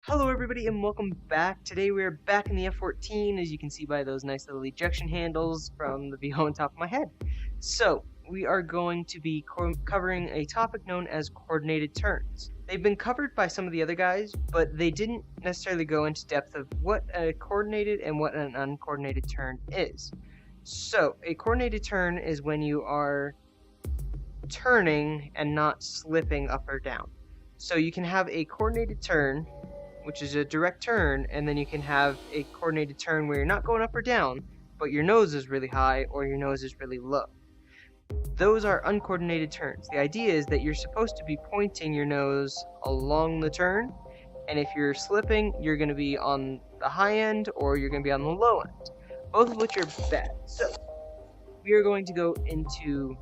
Hello everybody and welcome back. Today we are back in the F-14, as you can see by those nice little ejection handles from the view on top of my head. So, we are going to be covering a topic known as coordinated turns. They've been covered by some of the other guys, but they didn't necessarily go into depth of what a coordinated and what an uncoordinated turn is. So, a coordinated turn is when you are turning and not slipping up or down. So you can have a coordinated turn, which is a direct turn, and then you can have a coordinated turn where you're not going up or down, but your nose is really high or your nose is really low. Those are uncoordinated turns. The idea is that you're supposed to be pointing your nose along the turn, and if you're slipping, you're going to be on the high end or you're going to be on the low end, both of which are bad. So, we are going to go into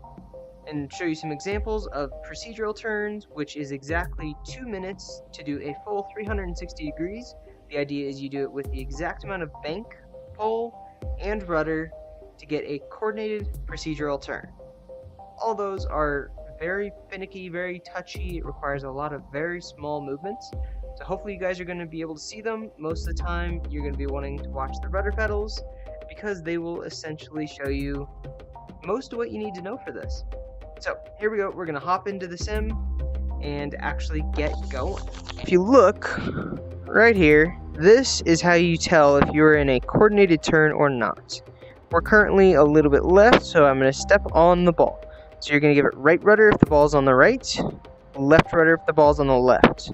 and show you some examples of procedural turns, which is exactly 2 minutes to do a full 360 degrees. The idea is you do it with the exact amount of bank, pole, and rudder to get a coordinated procedural turn. All those are very finicky, very touchy. It requires a lot of very small movements. So hopefully you guys are going to be able to see them. Most of the time you're going to be wanting to watch the rudder pedals because they will essentially show you most of what you need to know for this. So here we go, we're going to hop into the sim and actually get going. If you look right here, this is how you tell if you're in a coordinated turn or not. We're currently a little bit left, so I'm going to step on the ball. So you're going to give it right rudder if the ball's on the right, left rudder if the ball's on the left.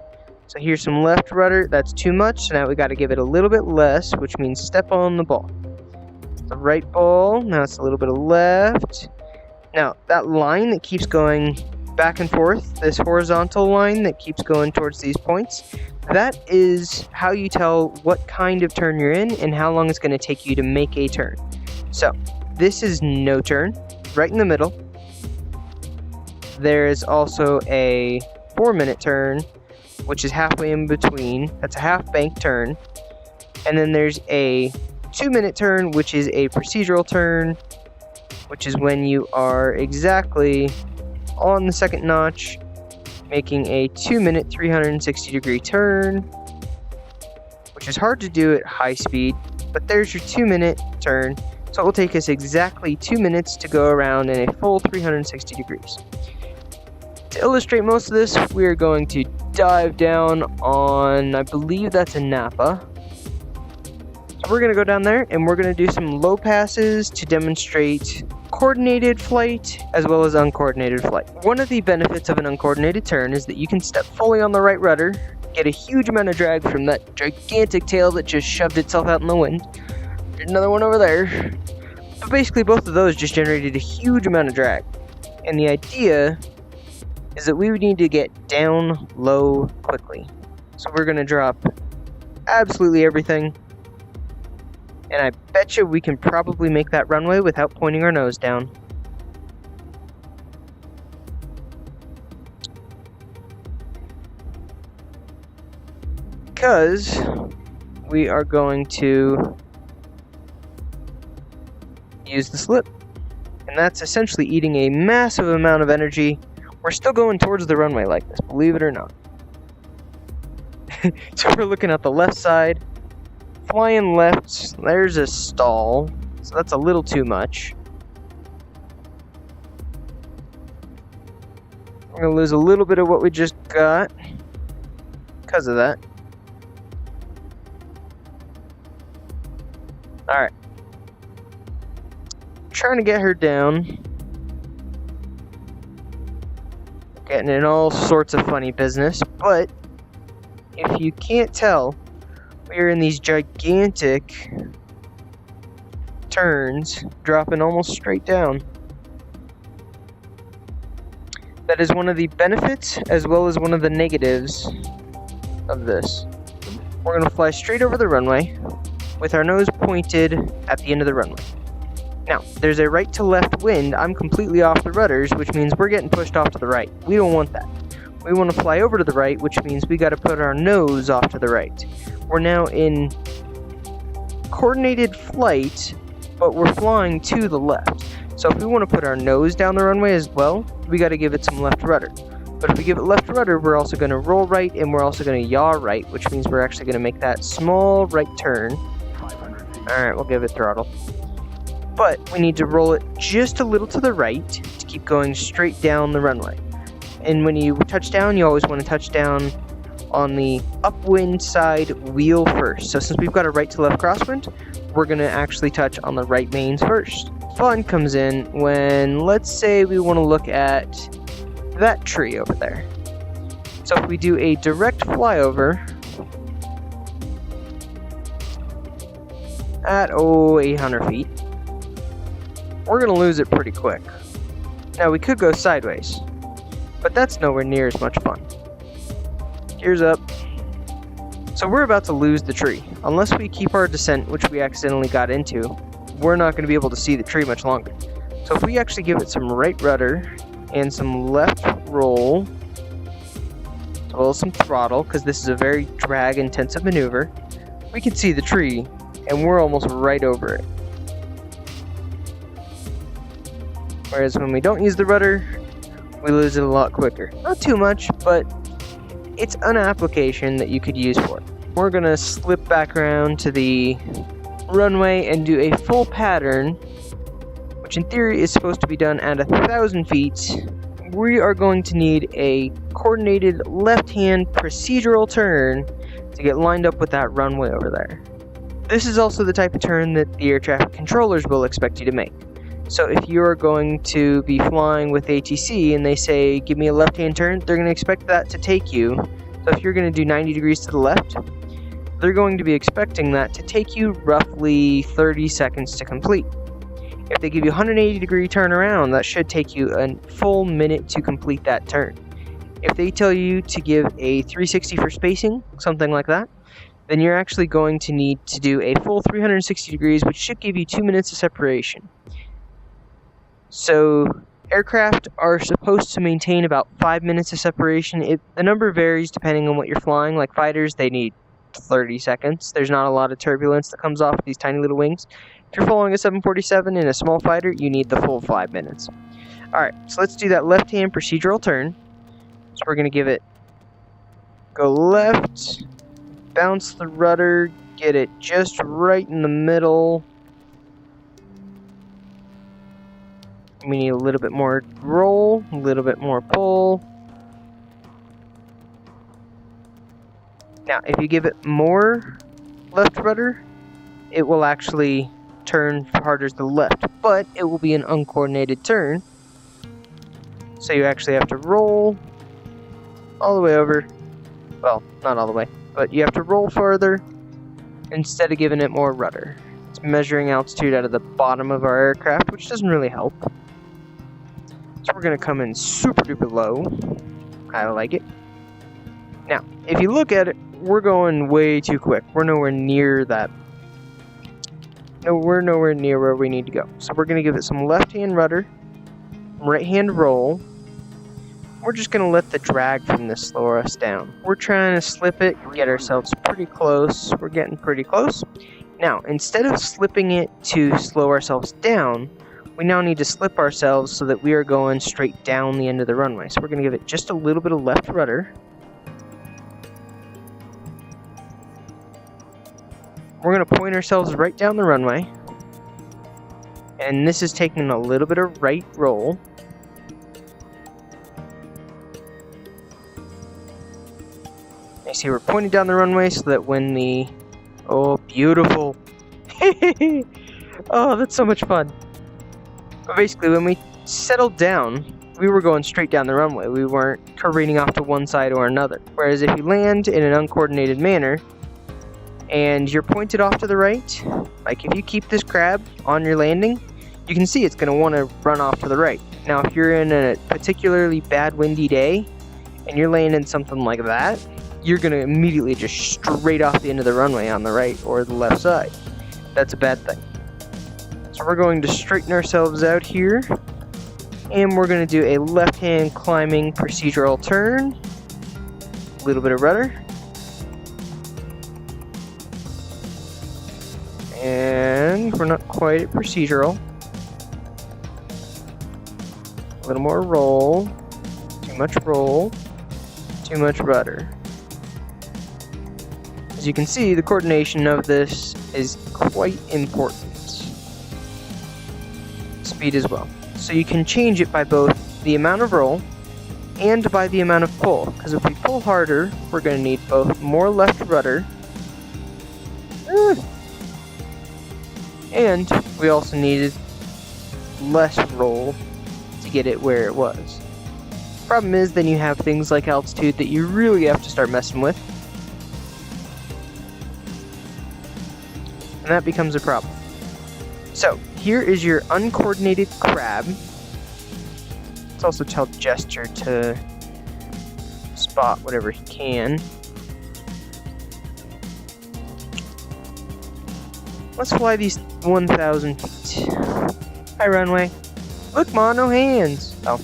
So here's some left rudder, that's too much, so now we got to give it a little bit less, which means step on the ball. The right ball, now it's a little bit of left. Now, that line that keeps going back and forth, this horizontal line that keeps going towards these points, that is how you tell what kind of turn you're in and how long it's going to take you to make a turn. So, this is no turn, right in the middle. There is also a 4-minute turn, which is halfway in between. That's a half bank turn. And then there's a 2-minute turn, which is a procedural turn, which is when you are exactly on the second notch, making a 2-minute 360 degree turn, which is hard to do at high speed, but there's your 2-minute turn. So it will take us exactly 2 minutes to go around in a full 360 degrees. To illustrate most of this, we are going to dive down on, I believe that's a Napa. So we're going to go down there and we're going to do some low passes to demonstrate coordinated flight as well as uncoordinated flight. One of the benefits of an uncoordinated turn is that you can step fully on the right rudder, get a huge amount of drag from that gigantic tail that just shoved itself out in the wind. There's another one over there. But basically both of those just generated a huge amount of drag. And the idea is that we would need to get down low quickly. So we're going to drop absolutely everything. And I bet you we can probably make that runway without pointing our nose down. Because we are going to use the slip. And that's essentially eating a massive amount of energy. We're still going towards the runway like this, believe it or not. So we're looking at the left side. Flying left, there's a stall, so that's a little too much. We're going to lose a little bit of what we just got because of that. Alright. Trying to get her down. Getting in all sorts of funny business, but if you can't tell, we're in these gigantic turns, dropping almost straight down. That is one of the benefits as well as one of the negatives of this. We're going to fly straight over the runway with our nose pointed at the end of the runway. Now, there's a right to left wind. I'm completely off the rudders, which means we're getting pushed off to the right. We don't want that. We want to fly over to the right, which means we got to put our nose off to the right. We're now in coordinated flight, but we're flying to the left. So if we want to put our nose down the runway as well, we got to give it some left rudder. But if we give it left rudder, we're also going to roll right, and we're also going to yaw right, which means we're actually going to make that small right turn. Alright, we'll give it throttle. But we need to roll it just a little to the right to keep going straight down the runway. And when you touch down, you always want to touch down on the upwind side wheel first. So since we've got a right to left crosswind, we're going to actually touch on the right mains first. Fun comes in when, let's say we want to look at that tree over there. So if we do a direct flyover at 800 feet, we're going to lose it pretty quick. Now we could go sideways, but that's nowhere near as much fun. Gears up. So we're about to lose the tree. Unless we keep our descent, which we accidentally got into, we're not going to be able to see the tree much longer. So if we actually give it some right rudder and some left roll, as well as some throttle, because this is a very drag intensive maneuver, we can see the tree and we're almost right over it. Whereas when we don't use the rudder, we lose it a lot quicker. Not too much, but it's an application that you could use for it. We're going to slip back around to the runway and do a full pattern, which in theory is supposed to be done at 1,000 feet. We are going to need a coordinated left-hand procedural turn to get lined up with that runway over there. This is also the type of turn that the air traffic controllers will expect you to make. So if you're going to be flying with ATC and they say, give me a left-hand turn, they're going to expect that to take you. So if you're going to do 90 degrees to the left, they're going to be expecting that to take you roughly 30 seconds to complete. If they give you a 180 degree turnaround, that should take you a full minute to complete that turn. If they tell you to give a 360 for spacing, something like that, then you're actually going to need to do a full 360 degrees, which should give you 2 minutes of separation. So aircraft are supposed to maintain about 5 minutes of separation. The number varies depending on what you're flying. Like fighters, they need 30 seconds. There's not a lot of turbulence that comes off these tiny little wings. If you're following a 747 in a small fighter, you need the full 5 minutes. Alright, so let's do that left-hand procedural turn. So we're going to give it, go left, bounce the rudder, get it just right in the middle. We need a little bit more roll, a little bit more pull. Now, if you give it more left rudder, it will actually turn harder to the left, but it will be an uncoordinated turn. So you actually have to roll all the way over. Well, not all the way, but you have to roll farther instead of giving it more rudder. It's measuring altitude out of the bottom of our aircraft, which doesn't really help. So we're going to come in super duper low. I like it. Now, if you look at it, we're going way too quick. We're nowhere near that. No, we're nowhere near where we need to go. So we're going to give it some left-hand rudder, right-hand roll. We're just going to let the drag from this slow us down. We're trying to slip it, get ourselves pretty close. We're getting pretty close. Now, instead of slipping it to slow ourselves down, we now need to slip ourselves so that we are going straight down the end of the runway. So we're going to give it just a little bit of left rudder. We're going to point ourselves right down the runway. And this is taking a little bit of right roll. You see we're pointing down the runway so that when the... Oh, beautiful. Oh, that's so much fun. But basically, when we settled down, we were going straight down the runway. We weren't careening off to one side or another. Whereas if you land in an uncoordinated manner, and you're pointed off to the right, like if you keep this crab on your landing, you can see it's going to want to run off to the right. Now, if you're in a particularly bad windy day, and you're landing something like that, you're going to immediately just straight off the end of the runway on the right or the left side. That's a bad thing. So we're going to straighten ourselves out here, and we're going to do a left-hand climbing procedural turn, a little bit of rudder, and we're not quite at procedural, a little more roll to Too much roll. Too much rudder. As you can see, the coordination of this is quite important. Speed as well. So you can change it by both the amount of roll and by the amount of pull. Because if we pull harder, we're going to need both more left rudder and we also needed less roll to get it where it was. Problem is, then you have things like altitude that you really have to start messing with. And that becomes a problem. So, here is your uncoordinated crab. Let's also tell Gesture to spot whatever he can. Let's fly these 1,000 feet. Hi, runway. Look, Ma, no hands. Oh.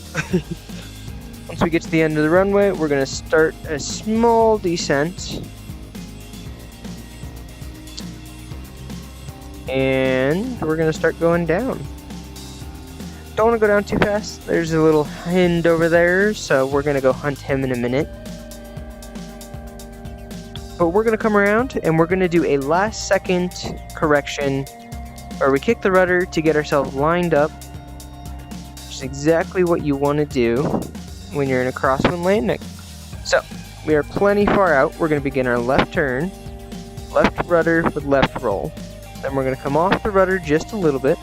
Once we get to the end of the runway, we're going to start a small descent. And we're going to start going down. Don't want to go down too fast. There's a little hind over there, so we're going to go hunt him in a minute. But we're going to come around and we're going to do a last second correction where we kick the rudder to get ourselves lined up, which is exactly what you want to do when you're in a crosswind landing. So, we are plenty far out. We're going to begin our left turn, left rudder with left roll. Then we're going to come off the rudder just a little bit.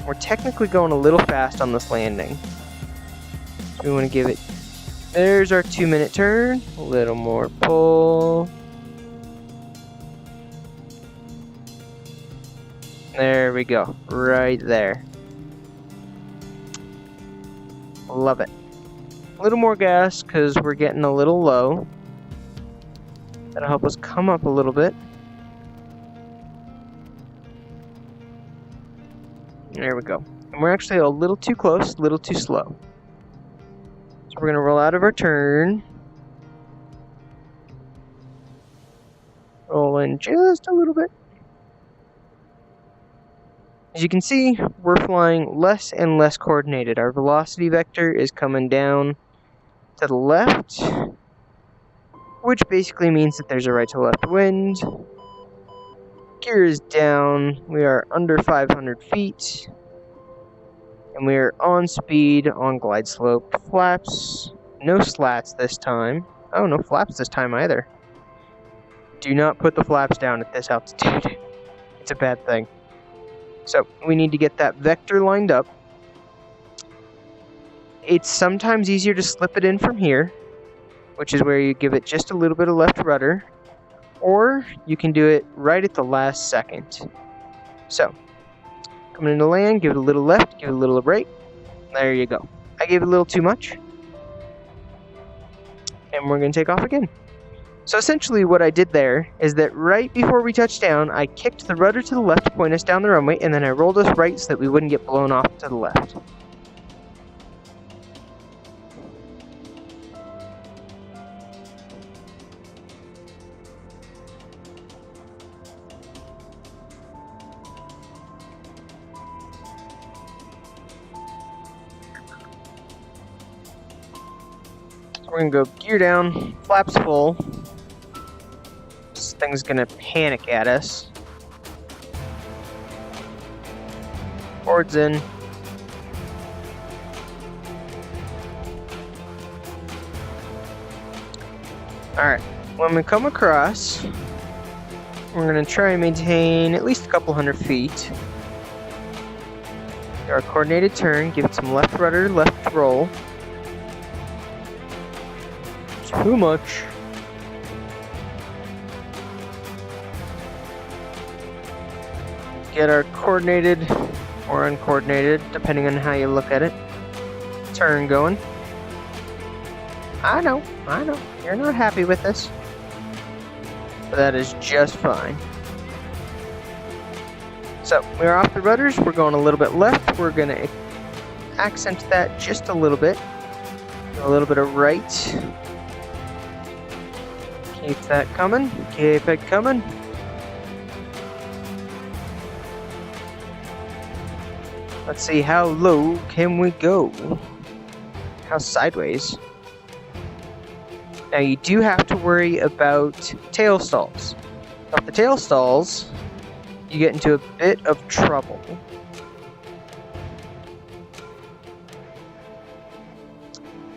We're technically going a little fast on this landing. So we want to give it... There's our 2-minute turn. A little more pull. There we go. Right there. Love it. A little more gas because we're getting a little low. That'll help us come up a little bit. There we go. And we're actually a little too close, a little too slow. So we're going to roll out of our turn. Roll in just a little bit. As you can see, we're flying less and less coordinated. Our velocity vector is coming down to the left, which basically means that there's a right to left wind. Gear is down. We are under 500 feet. And we are on speed, on glide slope. Flaps. No slats this time. Oh, no flaps this time either. Do not put the flaps down at this altitude. It's a bad thing. So, we need to get that vector lined up. It's sometimes easier to slip it in from here, which is where you give it just a little bit of left rudder. Or you can do it right at the last second. So, coming into land, give it a little left, give it a little right. There you go. I gave it a little too much. And we're going to take off again. So essentially what I did there is that right before we touched down, I kicked the rudder to the left to point us down the runway, and then I rolled us right so that we wouldn't get blown off to the left. We're going to go gear down, flaps full. This thing's going to panic at us. Boards in. Alright, when we come across, we're going to try and maintain at least a couple hundred feet. Do our coordinated turn, give it some left rudder, left roll. Too much. Get our coordinated or uncoordinated, depending on how you look at it, turn going. I know, you're not happy with this, but that is just fine. So, we're off the rudders, we're going a little bit left, we're going to accent that just a little bit. A little bit of right. Keep that coming. Keep it coming. Let's see, how low can we go? How's sideways? Now you do have to worry about tail stalls. If the tail stalls, you get into a bit of trouble.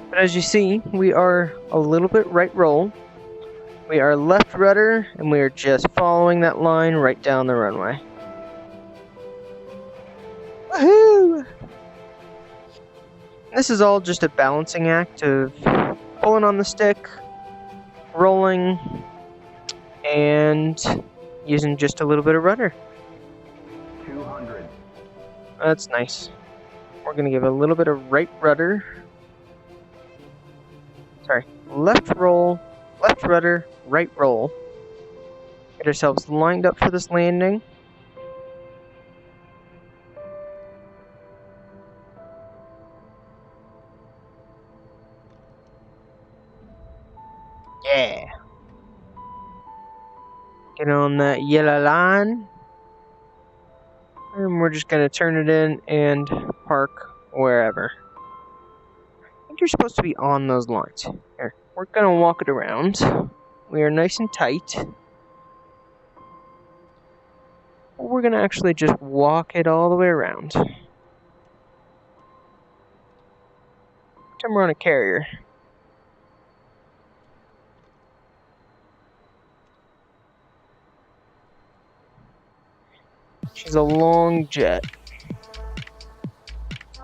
But as you see, we are a little bit right roll. We are left rudder, and we are just following that line right down the runway. Woohoo! This is all just a balancing act of pulling on the stick, rolling, and using just a little bit of rudder. 200. That's nice. We're going to give a little bit of right rudder. Sorry, left roll, left rudder, right roll. Get ourselves lined up for this landing. Yeah. Get on that yellow line. And we're just going to turn it in and park wherever. I think you're supposed to be on those lines. Here, we're going to walk it around. We are nice and tight. We're going to actually just walk it all the way around. Pretend we're on a carrier. She's a long jet.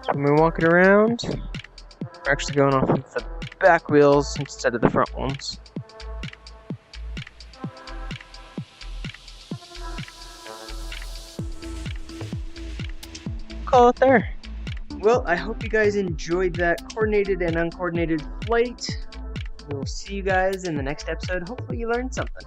So when we walk it around, we're actually going off of the back wheels instead of the front ones. Call it there. Well, I hope you guys enjoyed that coordinated and uncoordinated flight. We'll see you guys in the next episode. Hopefully you learned something.